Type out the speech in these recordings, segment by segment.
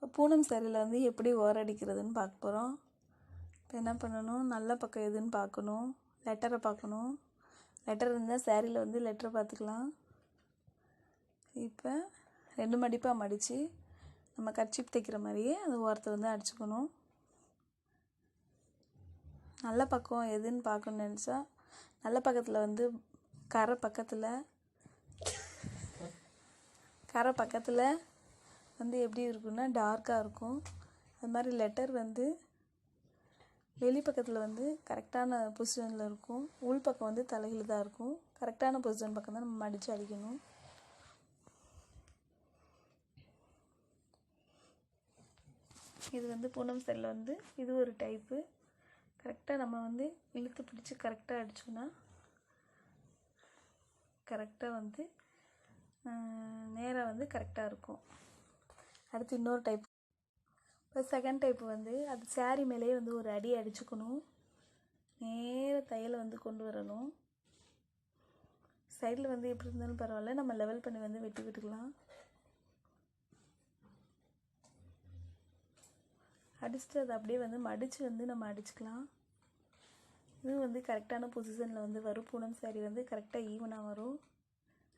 இப்போ பூனம் சேரீயில் வந்து எப்படி ஓரடிக்கிறதுன்னு பார்க்க போகிறோம். இப்போ என்ன பண்ணணும், நல்ல பக்கம் எதுன்னு பார்க்கணும், லெட்டரை பார்க்கணும். லெட்டர் இருந்தால் சேரீயில் வந்து லெட்டரை பார்த்துக்கலாம். இப்போ 2 மடிப்பாக மடித்து நம்ம கர்ச்சீப் தைக்கிற மாதிரியே அந்த ஓரத்தை வந்து அடிச்சுக்கணும். நல்ல பக்கம் எதுன்னு பார்க்கணுன்னு நினச்சா நல்ல பக்கத்தில் வந்து கரை பக்கத்தில் வந்து எப்படி இருக்குன்னா டார்க்காக இருக்கும். அது மாதிரி லெட்டர் வந்து வெளி பக்கத்தில் வந்து கரெக்டான பொசிஷனில் இருக்கும், உள் பக்கம் வந்து தலையில் தான் இருக்கும். கரெக்டான பொசிஷன் பக்கம் தான் நம்ம மடித்து அடிக்கணும். இது வந்து பூனம் சேரீயில் வந்து இது ஒரு டைப்பு. கரெக்டாக நம்ம வந்து இழுத்து பிடிச்சி கரெக்டாக அடித்தோன்னா கரெக்டாக வந்து நேராக வந்து கரெக்டாக இருக்கும். அடுத்து இன்னொரு டைப். இப்போ செகண்ட் டைப்பு வந்து அது சேரீ மேலேயே வந்து ஒரு அடி அடிச்சுக்கணும். நேராக தையலை வந்து கொண்டு வரணும். சைடில் வந்து எப்படி இருந்தாலும் பரவாயில்ல, நம்ம லெவல் பண்ணி வந்து வெட்டி விட்டுக்கலாம். அடிச்சுட்டு அதை அப்படியே வந்து மடித்து வந்து நம்ம அடிச்சுக்கலாம். இது வந்து கரெக்டான பொசிஷனில் வந்து வரும். பூனம் சேரீ வந்து கரெக்டாக ஈவனாக வரும்.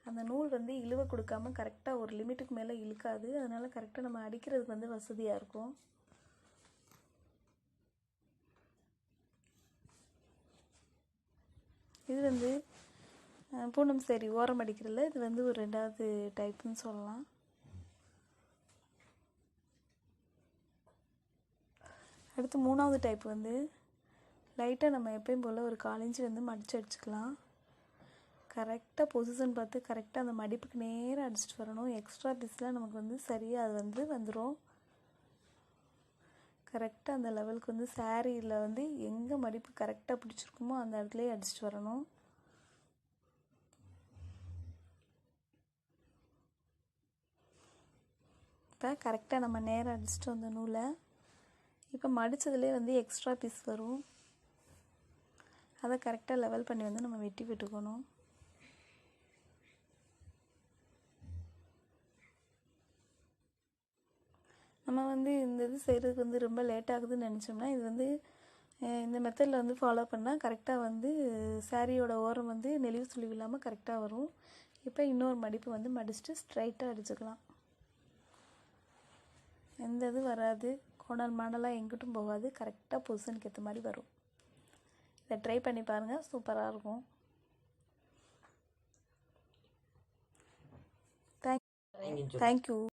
அந்த நூல் வந்து இழுவ கொடுக்காம கரெக்டாக ஒரு லிமிட்டுக்கு மேலே இழுக்காது. அதனால் கரெக்டாக நம்ம அடிக்கிறதுக்கு வந்து வசதியாக இருக்கும். இது வந்து பூனம் சேரீ ஓரம் அடிக்கிறதுல இது வந்து ஒரு 2வது டைப்புன்னு சொல்லலாம். அடுத்து 3வது டைப் வந்து லைட்டாக நம்ம எப்பயும் போல் ஒரு 1/4 இன்ச்சு வந்து மடித்து அடிச்சுக்கலாம். கரெக்டாக பொசிஷன் பார்த்து கரெக்டாக அந்த மடிப்புக்கு நேராக அடிச்சுட்டு வரணும். எக்ஸ்ட்ரா பீஸ்லாம் நமக்கு வந்து சரியாக அது வந்து வந்துடும். கரெக்டாக அந்த லெவலுக்கு வந்து சேரீயில் வந்து எங்கே மடிப்பு கரெக்டாக பிடிச்சிருக்குமோ அந்த இடத்துலையே அடிச்சுட்டு வரணும். இப்போ கரெக்டாக நம்ம நேராக அடிச்சுட்டு வந்த நூலை இப்போ மடித்ததுலேயே வந்து எக்ஸ்ட்ரா பீஸ் வரும். அதை கரெக்டாக லெவல் பண்ணி வந்து நம்ம வெட்டி விட்டுக்கணும். நம்ம வந்து இந்த இது செய்கிறதுக்கு வந்து ரொம்ப லேட் ஆகுதுன்னு நினச்சோம்னா இது வந்து இந்த மெத்தடில் வந்து ஃபாலோ பண்ணால் கரெக்டாக வந்து சேரீயோட ஓரம் வந்து நெளிவு சுழிவு இல்லாமல் கரெக்டாக வரும். இப்போ இன்னொரு மடிப்பு வந்து மடிச்சுட்டு ஸ்ட்ரைட்டாக அடிச்சுக்கலாம். எந்த இது வராது, கோணல் மாடலாக எங்கிட்டும் போகாது, கரெக்டாக பொசிஷனுக்கு ஏற்ற மாதிரி வரும். இதை ட்ரை பண்ணி பாருங்கள், சூப்பராக இருக்கும். தேங்க்யூ.